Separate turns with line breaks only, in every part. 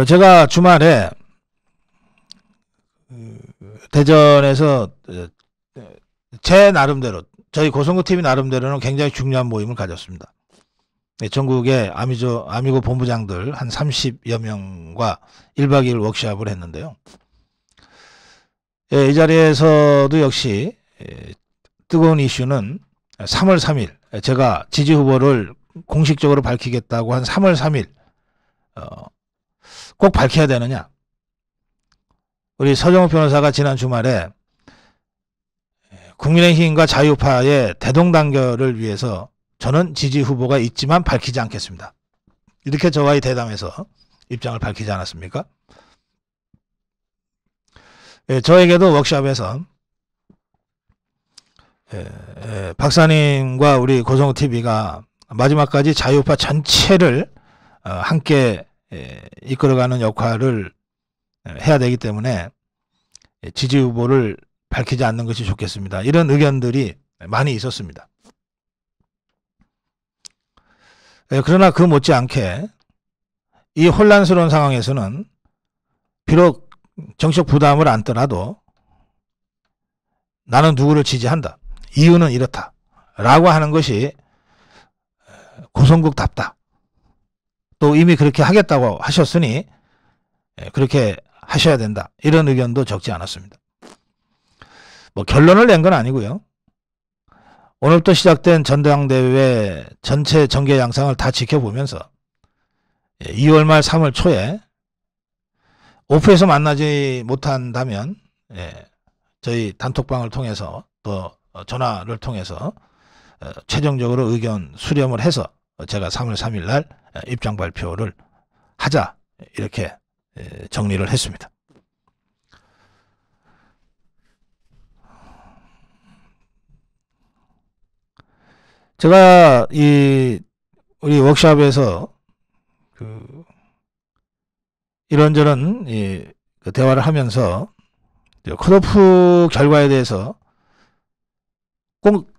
제가 주말에 대전에서 제 나름대로 저희 고성구 TV 나름대로는 굉장히 중요한 모임을 가졌습니다. 전국의 아미고 본부장들 한 30여 명과 1박 2일 워크숍을 했는데요. 이 자리에서도 역시 뜨거운 이슈는 3월 3일 제가 지지 후보를 공식적으로 밝히겠다고 한 3월 3일 꼭 밝혀야 되느냐. 우리 서정욱 변호사가 지난 주말에 국민의힘과 자유파의 대동단결을 위해서 저는 지지 후보가 있지만 밝히지 않겠습니다. 이렇게 저와의 대담에서 입장을 밝히지 않았습니까? 저에게도 워크숍에서 박사님과 우리 고성우 TV가 마지막까지 자유파 전체를 함께 이끌어가는 역할을 해야 되기 때문에 지지 후보를 밝히지 않는 것이 좋겠습니다. 이런 의견들이 많이 있었습니다. 그러나 그 못지않게 이 혼란스러운 상황에서는 비록 정치적 부담을 안더라도 나는 누구를 지지한다. 이유는 이렇다. 라고 하는 것이 고성국답다. 또 이미 그렇게 하겠다고 하셨으니 그렇게 하셔야 된다. 이런 의견도 적지 않았습니다. 뭐 결론을 낸 건 아니고요. 오늘부터 시작된 전당대회 전체 전개 양상을 다 지켜보면서 2월 말 3월 초에 오프에서 만나지 못한다면 저희 단톡방을 통해서 또 전화를 통해서 최종적으로 의견 수렴을 해서 제가 3월 3일 날 입장 발표를 하자 이렇게 정리를 했습니다. 제가 우리 워크숍에서 이런저런 대화를 하면서 컷오프 결과에 대해서 꼭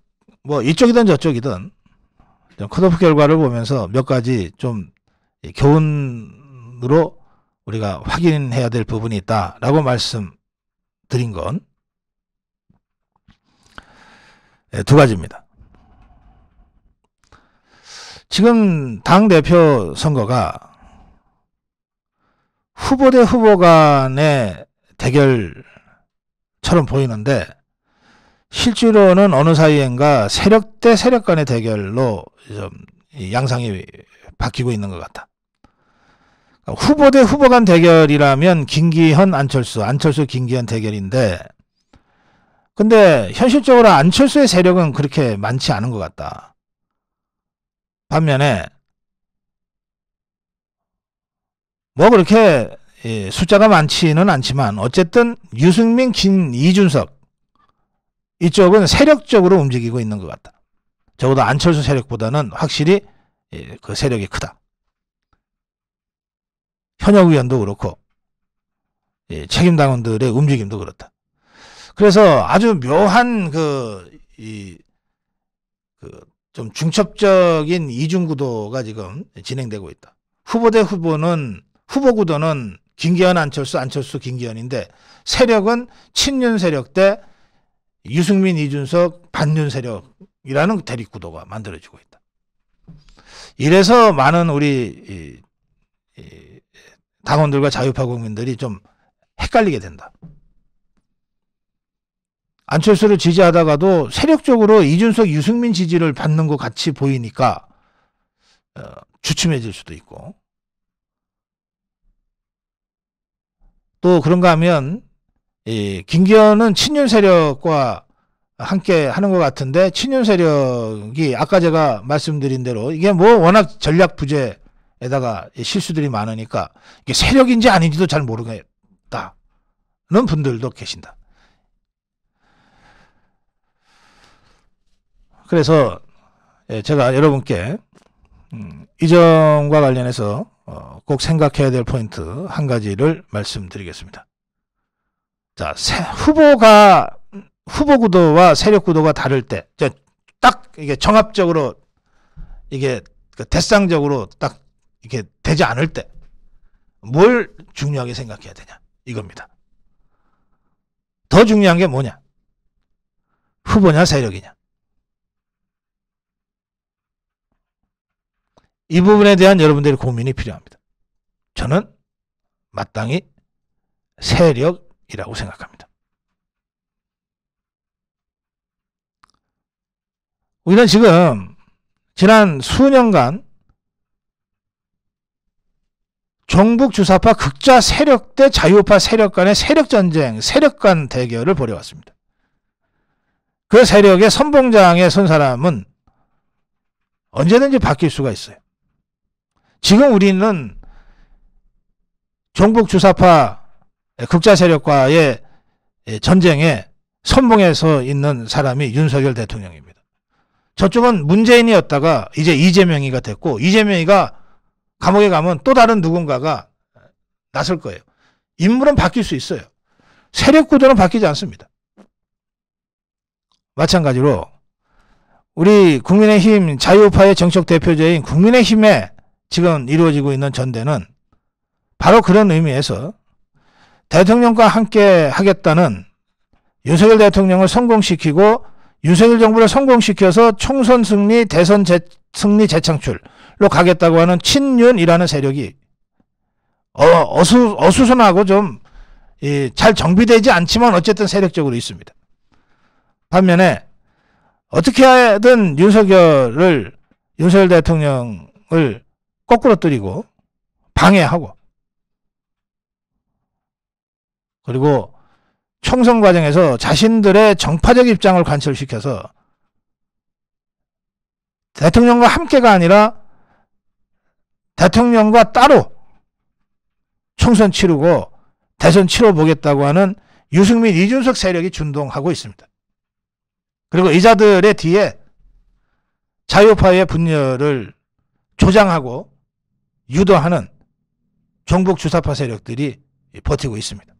뭐 이쪽이든 저쪽이든 컷오프 결과를 보면서 몇 가지 좀 교훈으로 우리가 확인해야 될 부분이 있다라고 말씀드린 건 두 가지입니다. 지금 당대표 선거가 후보 대 후보 간의 대결처럼 보이는데 실제로는 어느 사이엔가 세력 대 세력 간의 대결로 좀 양상이 바뀌고 있는 것 같다. 후보 대 후보 간 대결이라면 김기현, 안철수, 안철수, 김기현 대결인데 근데 현실적으로 안철수의 세력은 그렇게 많지 않은 것 같다. 반면에 뭐 그렇게 숫자가 많지는 않지만 어쨌든 유승민, 이준석 이쪽은 세력적으로 움직이고 있는 것 같다. 적어도 안철수 세력보다는 확실히 그 세력이 크다. 현역 의원도 그렇고 책임당원들의 움직임도 그렇다. 그래서 아주 묘한 좀 중첩적인 이중구도가 지금 진행되고 있다. 후보 대 후보는 후보 구도는 김기현, 안철수, 안철수, 김기현인데 세력은 친윤 세력 대 유승민, 이준석, 반윤 세력이라는 대립구도가 만들어지고 있다. 이래서 많은 우리 당원들과 자유파 국민들이 좀 헷갈리게 된다. 안철수를 지지하다가도 세력적으로 이준석, 유승민 지지를 받는 것 같이 보이니까 주춤해질 수도 있고 또 그런가 하면 김기현은 친윤 세력과 함께 하는 것 같은데 친윤 세력이 아까 제가 말씀드린 대로 이게 뭐 워낙 전략 부재에다가 실수들이 많으니까 이게 세력인지 아닌지도 잘 모르겠다는 분들도 계신다. 그래서 제가 여러분께 이 점과 관련해서 꼭 생각해야 될 포인트 한 가지를 말씀드리겠습니다. 자, 후보 구도와 세력 구도가 다를 때, 딱 이게 정합적으로 이게 대상적으로 딱 이게 되지 않을 때, 뭘 중요하게 생각해야 되냐 이겁니다. 더 중요한 게 뭐냐? 후보냐 세력이냐? 이 부분에 대한 여러분들의 고민이 필요합니다. 저는 마땅히 세력이라고 생각합니다. 우리는 지금 지난 수년간 종북 주사파 극좌 세력 대 자유우파 세력 간의 세력전쟁, 세력 간 대결을 벌여왔습니다. 그 세력의 선봉장에 선 사람은 언제든지 바뀔 수가 있어요. 지금 우리는 종북 주사파 극좌 세력과의 전쟁에 선봉에 서 있는 사람이 윤석열 대통령입니다. 저쪽은 문재인이었다가 이제 이재명이가 됐고, 이재명이가 감옥에 가면 또 다른 누군가가 나설 거예요. 인물은 바뀔 수 있어요. 세력 구도는 바뀌지 않습니다. 마찬가지로 우리 국민의힘 자유우파의 정책 대표자인 국민의힘에 지금 이루어지고 있는 전대는 바로 그런 의미에서 대통령과 함께 하겠다는 윤석열 대통령을 성공시키고 윤석열 정부를 성공시켜서 총선 승리, 대선 승리 재창출로 가겠다고 하는 친윤이라는 세력이 어수선하고 좀 잘 정비되지 않지만 어쨌든 세력적으로 있습니다. 반면에 어떻게든 윤석열 대통령을 거꾸로 뜨리고 방해하고, 그리고 총선 과정에서 자신들의 정파적 입장을 관철시켜서 대통령과 함께가 아니라 대통령과 따로 총선 치르고 대선 치러보겠다고 하는 유승민, 이준석 세력이 준동하고 있습니다. 그리고 이자들의 뒤에 자유파의 분열을 조장하고 유도하는 종북 주사파 세력들이 버티고 있습니다.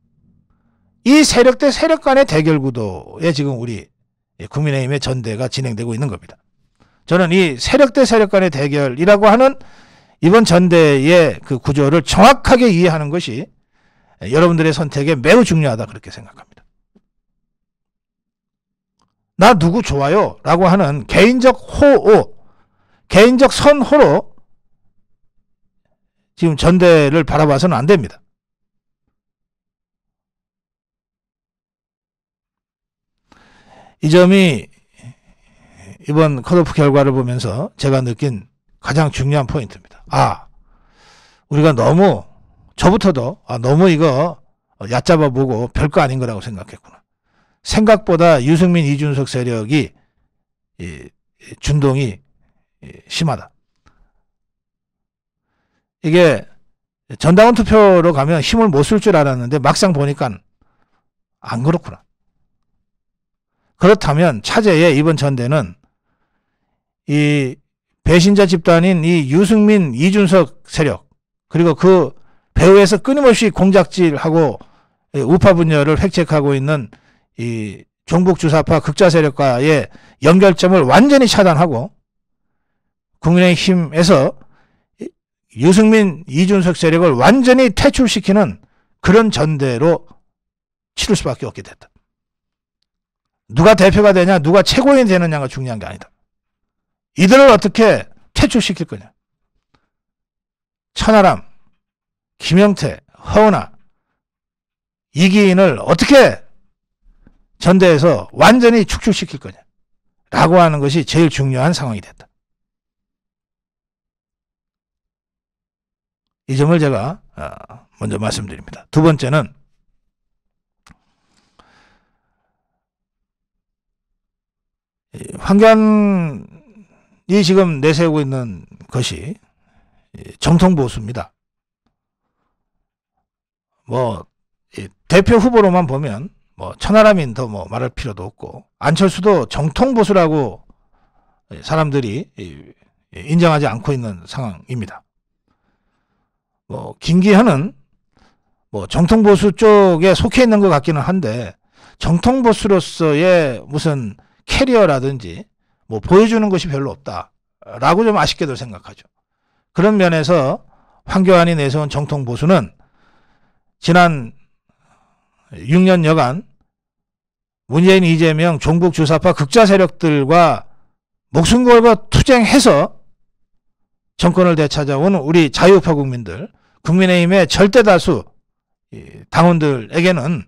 이 세력 대 세력 간의 대결 구도에 지금 우리 국민의힘의 전대가 진행되고 있는 겁니다. 저는 이 세력 대 세력 간의 대결이라고 하는 이번 전대의 그 구조를 정확하게 이해하는 것이 여러분들의 선택에 매우 중요하다, 그렇게 생각합니다. 나 누구 좋아요 라고 하는 개인적 호호, 개인적 선호로 지금 전대를 바라봐서는 안 됩니다. 이 점이 이번 컷오프 결과를 보면서 제가 느낀 가장 중요한 포인트입니다. 우리가 너무, 저부터도 너무 이거 얕잡아 보고 별거 아닌 거라고 생각했구나. 생각보다 유승민, 이준석 세력이 준동이 심하다. 이게 전당원 투표로 가면 힘을 못 쓸 줄 알았는데 막상 보니까 안 그렇구나. 그렇다면 차제의 이번 전대는 이 배신자 집단인 이 유승민, 이준석 세력, 그리고 그 배후에서 끊임없이 공작질하고 우파 분열을 획책하고 있는 이 종북 주사파 극좌 세력과의 연결점을 완전히 차단하고 국민의힘에서 유승민, 이준석 세력을 완전히 퇴출시키는 그런 전대로 치를 수밖에 없게 됐다. 누가 대표가 되냐, 누가 최고인이 되느냐가 중요한 게 아니다. 이들을 어떻게 퇴출시킬 거냐. 천하람, 김영태, 허은하, 이기인을 어떻게 전대에서 완전히 축출시킬 거냐 라고 하는 것이 제일 중요한 상황이 됐다. 이 점을 제가 먼저 말씀드립니다. 두 번째는 황교안이 지금 내세우고 있는 것이 정통보수입니다. 대표 후보로만 보면 천하람인 더 말할 필요도 없고, 안철수도 정통보수라고 사람들이 인정하지 않고 있는 상황입니다. 김기현은 정통보수 쪽에 속해 있는 것 같기는 한데, 정통보수로서의 무슨 캐리어라든지 보여주는 것이 별로 없다라고 좀 아쉽게도 생각하죠. 그런 면에서 황교안이 내세운 정통보수는 지난 6년여간 문재인, 이재명, 종북 주사파 극좌 세력들과 목숨 걸고 투쟁해서 정권을 되찾아온 우리 자유우파 국민들, 국민의힘의 절대다수 당원들에게는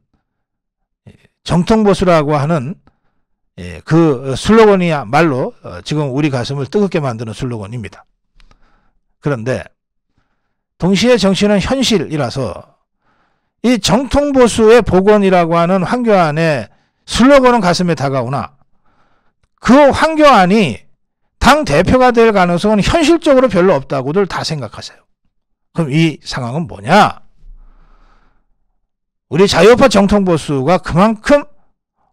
정통보수라고 하는 그 슬로건이야말로 지금 우리 가슴을 뜨겁게 만드는 슬로건입니다. 그런데 동시에 정치는 현실이라서 이 정통보수의 복원이라고 하는 황교안의 슬로건은 가슴에 다가오나 그 황교안이 당 대표가 될 가능성은 현실적으로 별로 없다고들 다 생각하세요. 그럼 이 상황은 뭐냐? 우리 자유우파 정통보수가 그만큼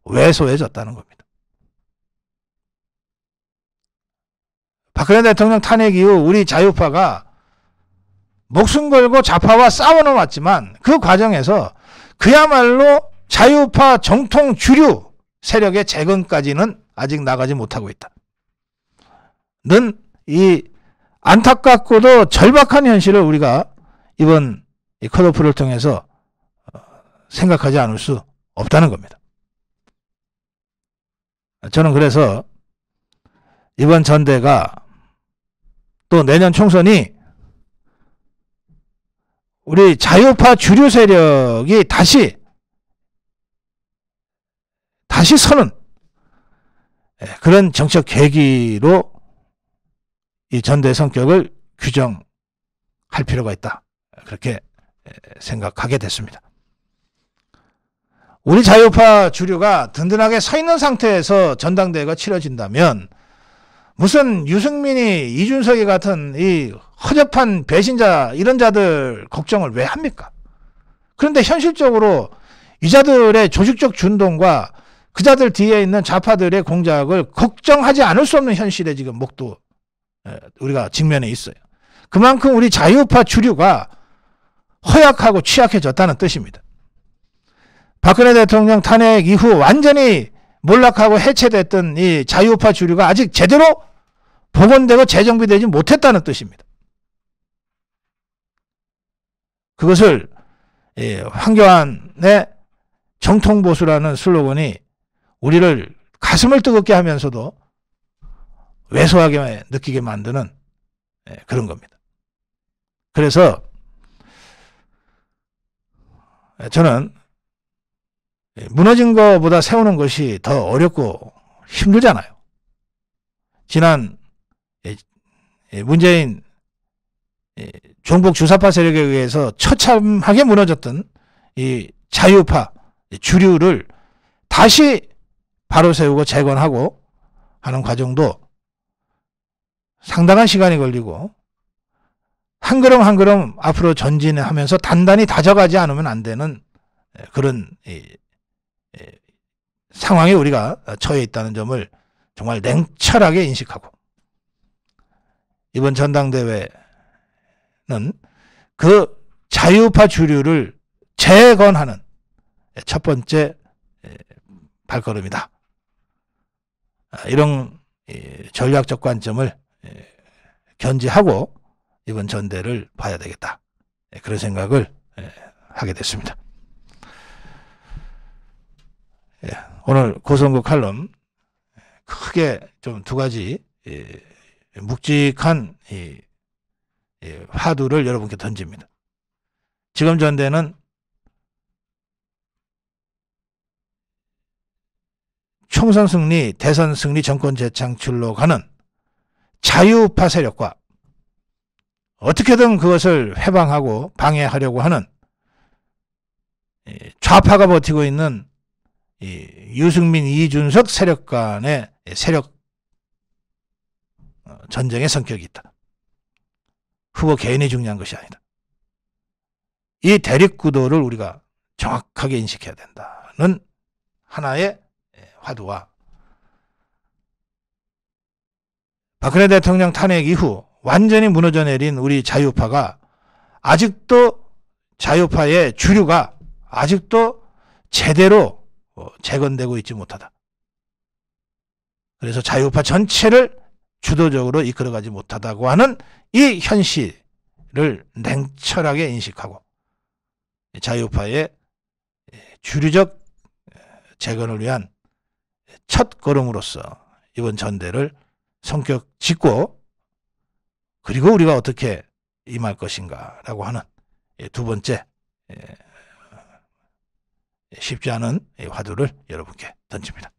왜소해졌다는 겁니다. 박근혜 대통령 탄핵 이후 우리 자유우파가 목숨 걸고 좌파와 싸워는 왔지만 그 과정에서 그야말로 자유우파 정통 주류 세력의 재건까지는 아직 나가지 못하고 있다. 는 이 안타깝고도 절박한 현실을 우리가 이번 이 컷오프를 통해서 생각하지 않을 수 없다는 겁니다. 저는 그래서 이번 전대가 또 내년 총선이 우리 자유파 주류 세력이 다시 서는 그런 정책 계기로 이 전대 성격을 규정할 필요가 있다. 그렇게 생각하게 됐습니다. 우리 자유파 주류가 든든하게 서 있는 상태에서 전당대회가 치러진다면 무슨 유승민이 이준석이 같은 이 허접한 배신자 이런 자들 걱정을 왜 합니까? 그런데 현실적으로 이 자들의 조직적 준동과 그 자들 뒤에 있는 좌파들의 공작을 걱정하지 않을 수 없는 현실에 지금 우리가 직면해 있어요. 그만큼 우리 자유파 주류가 허약하고 취약해졌다는 뜻입니다. 박근혜 대통령 탄핵 이후 완전히 몰락하고 해체됐던 이 자유우파 주류가 아직 제대로 복원되고 재정비되지 못했다는 뜻입니다. 그것을 황교안의 정통보수라는 슬로건이 우리를 가슴을 뜨겁게 하면서도 왜소하게 느끼게 만드는 그런 겁니다. 그래서 저는 무너진 것보다 세우는 것이 더 어렵고 힘들잖아요. 지난 문재인 종북 주사파 세력에 의해서 처참하게 무너졌던 이 자유파 주류를 다시 바로 세우고 재건하고 하는 과정도 상당한 시간이 걸리고 한 걸음 한 걸음 앞으로 전진하면서 단단히 다져가지 않으면 안 되는 그런 상황에 우리가 처해 있다는 점을 정말 냉철하게 인식하고 이번 전당대회는 그 자유파 주류를 재건하는 첫 번째 발걸음이다. 이런 전략적 관점을 견지하고 이번 전대를 봐야 되겠다. 그런 생각을 하게 됐습니다. 오늘 고성국 칼럼 크게 좀 두 가지 묵직한 화두를 여러분께 던집니다. 지금 전대는 총선 승리, 대선 승리, 정권 재창출로 가는 자유파 세력과 어떻게든 그것을 해방하고 방해하려고 하는 좌파가 버티고 있는 유승민, 이준석 세력 간의 세력 전쟁의 성격이 있다. 후보 개인이 중요한 것이 아니다. 이 대립구도를 우리가 정확하게 인식해야 된다는 하나의 화두와 박근혜 대통령 탄핵 이후 완전히 무너져 내린 우리 자유파가 아직도 자유파의 주류가 아직도 제대로 재건되고 있지 못하다. 그래서 자유파 전체를 주도적으로 이끌어가지 못하다고 하는 이 현실을 냉철하게 인식하고 자유파의 주류적 재건을 위한 첫 걸음으로서 이번 전대를 성격 짓고 그리고 우리가 어떻게 임할 것인가라고 하는 두 번째 쉽지 않은 화두를 여러분께 던집니다.